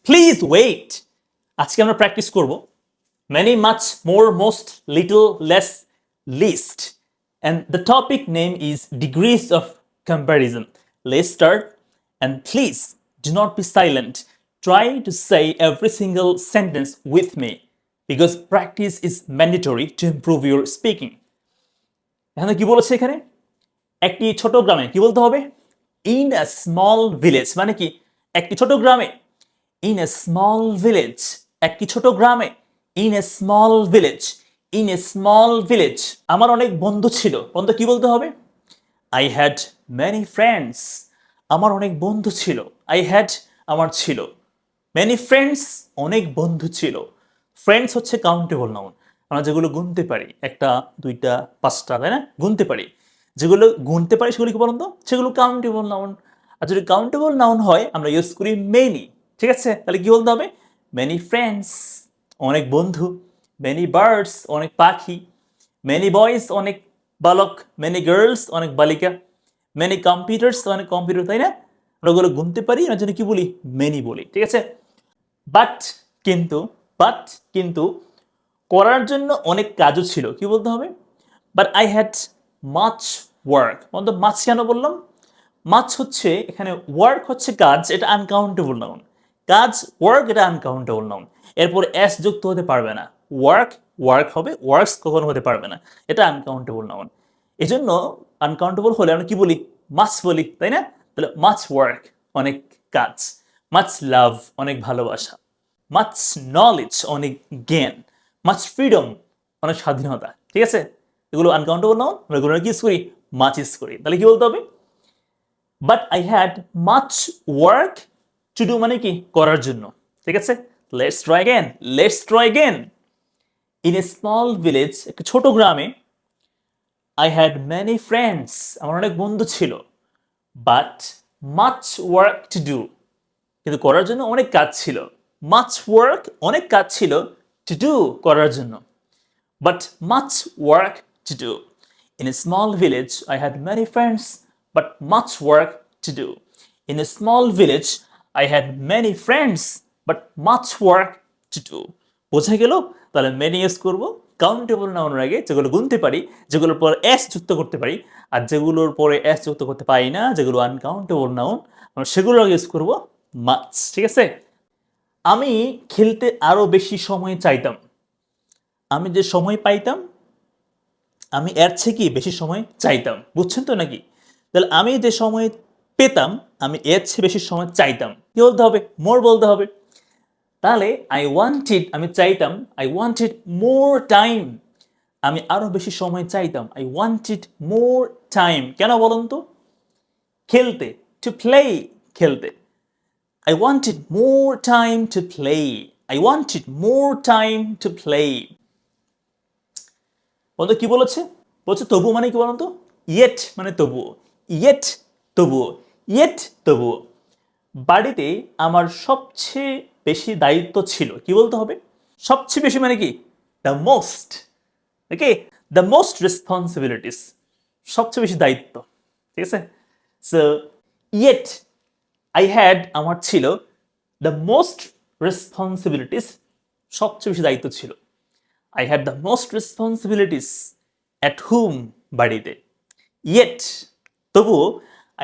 Please wait. আজকে আমরা practice করব many, much, more, most, little, less, least. And the topic name is degrees of comparison. Let's start. And please do not be silent. Try to say every single sentence with me because practice is mandatory to improve your speaking. এখানে কি বলেছে এখানে? একটি ছোট গ্রামে কি বলতে হবে? In a small village মানে কি? একটি ছোট গ্রামে। In a small village একটি ছোট গ্রামে। In a small village. In a small village আমার অনেক বন্ধু ছিল। বন্ধু কি বলতে হবে? I had many friends. আমার অনেক বন্ধু ছিল। I had আমার ছিল। Many friends অনেক বন্ধু ছিল। Friends হচ্ছে কাউন্টেবল নাউন। আমরা যেগুলো গুনতে পারি, একটা, দুইটা, পাঁচটা, তাই না? গুনতে পারি। যেগুলো গুনতে পারি সেগুলো কি বলুন তো? সেগুলো কাউন্টেবল নাউন। আর যদি কাউন্টেবল নাউন হয় আমরা ইউজ করি মেনি। ঠিক আছে? তাহলে কি বলতে হবে? Many friends অনেক বন্ধু। Many birds অনেক পাখি। Many boys অনেক বালক। Many girls অনেক বালিকা। Many computers অনেক কম্পিউটার, তাই না? আমরা ওগুলো গুনতে পারি, এর জন্য কি বলি? মেনি বলি। ঠিক আছে? বাট কিন্তু করার জন্য অনেক কাজও ছিল। কি বলতে হবে? But I had much work. বলতো মাছ কেন বললাম? মাছ হচ্ছে এখানে ওয়ার্ক হচ্ছে কাজ, এটা আনকাউন্টেবল নাউন। কাজ ওয়ার্ক এটা আনকাউন্টেবল নাউন। এরপর এস যুক্ত হতে পারবে না। ওয়ার্ক ওয়ার্ক হবে, ওয়ার্কস কখনো হতে পারবে না। এটা আনকাউন্টেবল নাউন। এই জন্য আনকাউন্টেবল হলে আমরা কি বলি? মাছ বলি, তাই না? তাহলে মাছ ওয়ার্ক অনেক কাজ। মাছ লাভ অনেক ভালোবাসা। মাচ নলেজ অনেক জ্ঞান। মাচ ফ্রিডম অনেক স্বাধীনতা। ঠিক আছে? এগুলো আনকাউন্টেবল নাউন, আমরা এগুলো কি ইউজ করি? মাচ ইউজ করি। তাহলে কি বলতে হবে? But I had much work to do মানে কি? করার জন্য। ঠিক আছে? Let's try again. Let's try again. In a small village একটা ছোট গ্রামে আই হ্যাড মেনি ফ্রেন্ডস আমার অনেক বন্ধু ছিল। But much work to do কিন্তু করার জন্য অনেক কাজ ছিল। মাচ ওয়ার্ক অনেক কাজ ছিল, টু ডু করার জন্য। But much work to do. In a small village I had many friends but much work to do. In a small village I had many friends but much work to do. বোঝা গেল? তাহলে many use করবো countable নাউনের আগে, যেগুলো গুনতে পারি, যেগুলোর পর এস যুক্ত করতে পারি, আর যেগুলোর পরে এস যুক্ত করতে পারি না, যেগুলো আনকাউন্টেবল নাউন, আমরা সেগুলো ইউজ করবো মাছ। ঠিক আছে? আমি খেলতে আরো বেশি সময় চাইতাম। আমি যে সময় পাইতাম আমি এর থেকে বেশি সময় চাইতাম। বুঝছেন তো নাকি? তাহলে আমি যে সময় পেতাম আমি এর চেয়ে বেশি সময় চাইতাম। কি বলতে হবে? মোর বলতে হবে। তাহলে আই ওয়ান্টেড আমি চাইতাম, আই ওয়ান্টেড মোর টাইম আমি আরো বেশি সময় চাইতাম। আই ওয়ান্টেড মোর টাইম কেন বলুন তো? খেলতে, টু প্লে, খেলতে। I wanted more time to play. I wanted more time to play. বলতো কি বলেছে? বলছে তবু মানে কি বলুন তো? Yet মানে তবুও। Yet তবুও। Yet তবুও। বাড়িতে আমার সবচেয়ে বেশি দায়িত্ব ছিল। কি বলতে হবে? সবচেয়ে বেশি মানে কি? The most. Okay? The most responsibilities. সবচেয়ে বেশি দায়িত্ব। ঠিক আছে? So yet I had আমার ছিল the most responsibilities সবচেয়ে বেশি দায়িত্ব ছিল। I had the most responsibilities at home বাড়িতে। Yet তবুও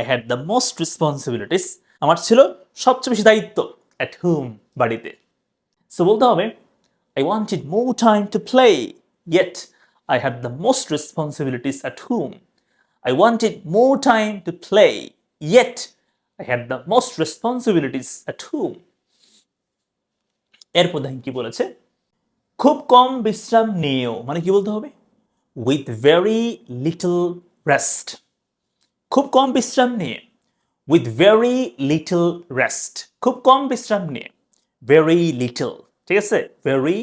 I had the most responsibilities আমার ছিল সবচেয়ে বেশি দায়িত্ব at home বাড়িতে। So বলতে হবে I wanted more time to play yet I had the most responsibilities at home. I wanted more time to play yet I had the most responsibilities at home. এরপর দেখেন কি বলেছে? খুব কম বিশ্রাম নিয়েও মানে কি বলতে হবে? With very little rest. খুব কম বিশ্রাম নিয়ে। With very little rest. খুব কম বিশ্রাম নিয়ে। Very little. ঠিক আছে? Very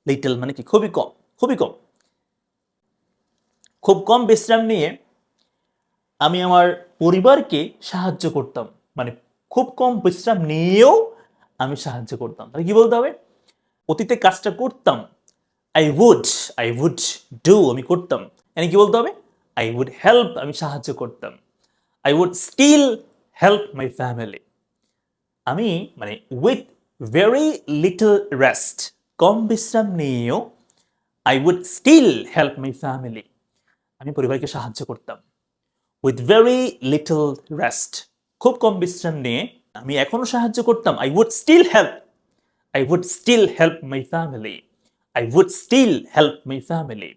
little মানে কি? খুবই কম। খুবই কম। খুব কম বিশ্রাম নিয়ে আমি আমার পরিবারকে সাহায্য করতাম। মানে খুব কম বিশ্রাম নিয়েও আমি সাহায্য করতাম। তাহলে কি বলতে হবে? অতীতে কাজটা করতাম। I would do আমি করতাম। এখানে কি বলতে হবে? I would help আমি সাহায্য করতাম। I would still help my family. আমি মানে with very little rest, কম বিশ্রাম নিয়েও I would still help my family, আমি পরিবারকে সাহায্য করতাম। With very little rest, খুব কম বিশ্রাম নিয়ে আমি এখনো সাহায্য করতাম। I would still help my family. I would still help my family.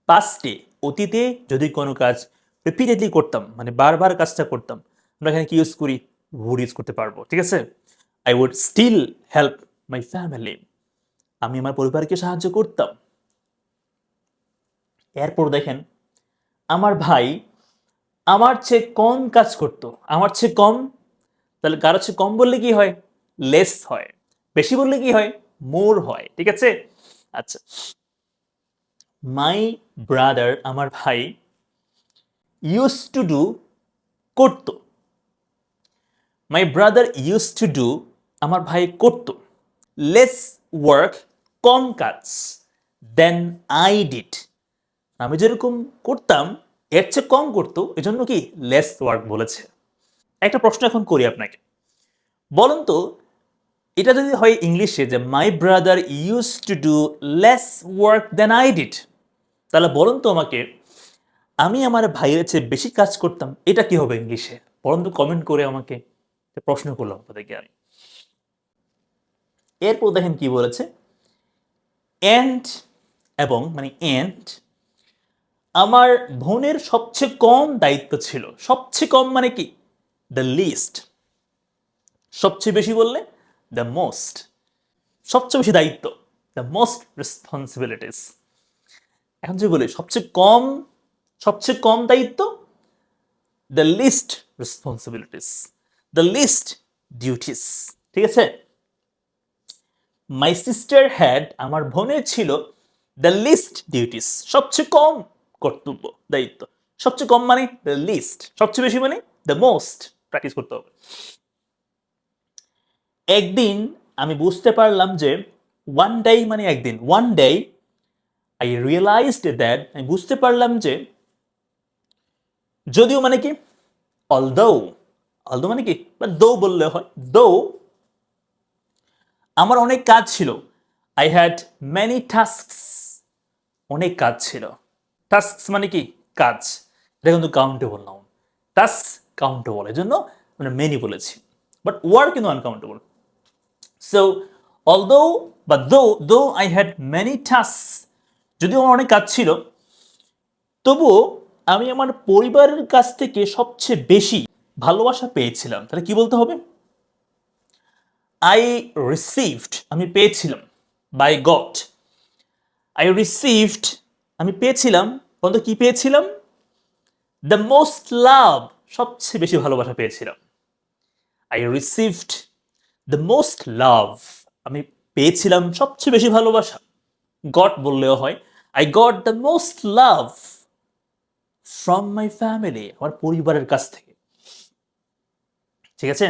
পাস্টে, অতীতে যদি কোনো কাজ রিপিটেডলি করতাম, মানে বারবার কাজটা করতাম, আমরা এখানে কি ইউজ করি? would ইউজ করতে পারবো, ঠিক আছে? I would still help my family. আমি আমার পরিবারকে সাহায্য করতাম। এরপর দেখেন, আমার ভাই আমার চেয়ে কম কাজ করতো। আমার চেয়ে কম, তাহলে কারো চেয়ে কম বললে কি হয়? লেস হয়। বেশি বললে কি হয়? মোর হয়, ঠিক আছে? আচ্ছা, মাই ব্রাদার, আমার ভাই, ইউজ টু ডু, করতো। মাই ব্রাদার ইউজ টু ডু, আমার ভাই করতো। লেস ওয়ার্ক, কম কাজ, দেন আই ডিড, আমি যেরকম করতাম এর চেয়ে কম করতো, এজন্য কি লেস ওয়ার্ক বলেছে। একটা প্রশ্ন এখন করি আপনাকে, বলুন তো, এটা যদি হয় ইংলিশে যে my brother use to do less work then I did, তাহলে বলুন তো আমাকে, আমি আমার ভাইয়ের চেয়ে বেশি কাজ করতাম, এটা কি হবে ইংলিশে? বলুন তো কমেন্ট করে আমাকে। প্রশ্ন করলাম আপনাদেরকে আমি। এরপর দেখেন কি বলেছে, এন্ড এবং, মানে এন্ড, আমার বোনের সবচেয়ে কম দায়িত্ব ছিল। সবচেয়ে কম মানে কি? The least. সবচেয়ে বেশি বললে দ্য মোস্ট। সবচেয়ে বেশি দায়িত্ব, দ্য মোস্ট রেসপন্সিবিলিটিস। এখন যে বলি সবচেয়ে কম দায়িত্ব, the least responsibilities, the least duties, ঠিক আছে? মাই সিস্টার হ্যাড, আমার বোনের ছিল, দ্য লিস্ট ডিউটিস, সবচেয়ে কম কর্তব্য, দায়িত্ব। সবচেয়ে কম মানে দ্য লিস্ট, সবচেয়ে বেশি মানে দ্য মোস্ট। প্র্যাকটিস করতে হবে। একদিন আমি বুঝতে পারলাম যে, ওয়ান ডে মানে একদিন, one day I realised that, আমি বুঝতে পারলাম যে, যদিও মানে কি? অলদো, অলদো মানে কি? বা দো বললে হয়। দো আমার অনেক কাজ ছিল, আই হ্যাড মেনি টাস্কস, অনেক কাজ ছিল। টাস্কস মানে কি? কাজ। এটা কিন্তু কাউন্টেবল নাউন। টাস্ক কাউন্টেবল, এই জন্য আমরা মেনি বলেছি, বাট ওয়ার্ড কিন্তু আনকাউন্টেবল। সো অলদো বা though I had many tasks, যদিও আমার অনেক কাজ ছিল, তবুও আমি আমার পরিবারের কাছ থেকে সবচেয়ে বেশি ভালোবাসা পেয়েছিলাম। তাহলে কি বলতে হবে? আই রিসিভড, আমি পেয়েছিলাম, বাই গট। আই রিসিভড, আমি পেয়েছিলাম, বলতো কি পেয়েছিলাম? দ্য মোস্ট লাভ, সবচেয়ে বেশি ভালোবাসা পেয়েছিলাম। আই রিসিভড দ্য মোস্ট লাভ, আমি পেয়েছিলাম সবচেয়ে বেশি ভালোবাসা। গট বললেও হয়। I got the most love from my family, আমার পরিবারের কাছ থেকে, ঠিক আছে?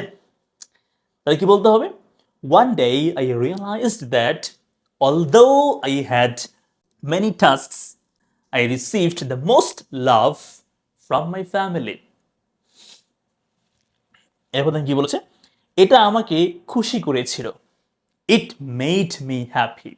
তাহলে কি বলতে হবে? One day I realised that although I had many tasks, I received the most love from my family. এরপর কি বলেছে? এটা আমাকে খুশি করেছিল। It made me happy.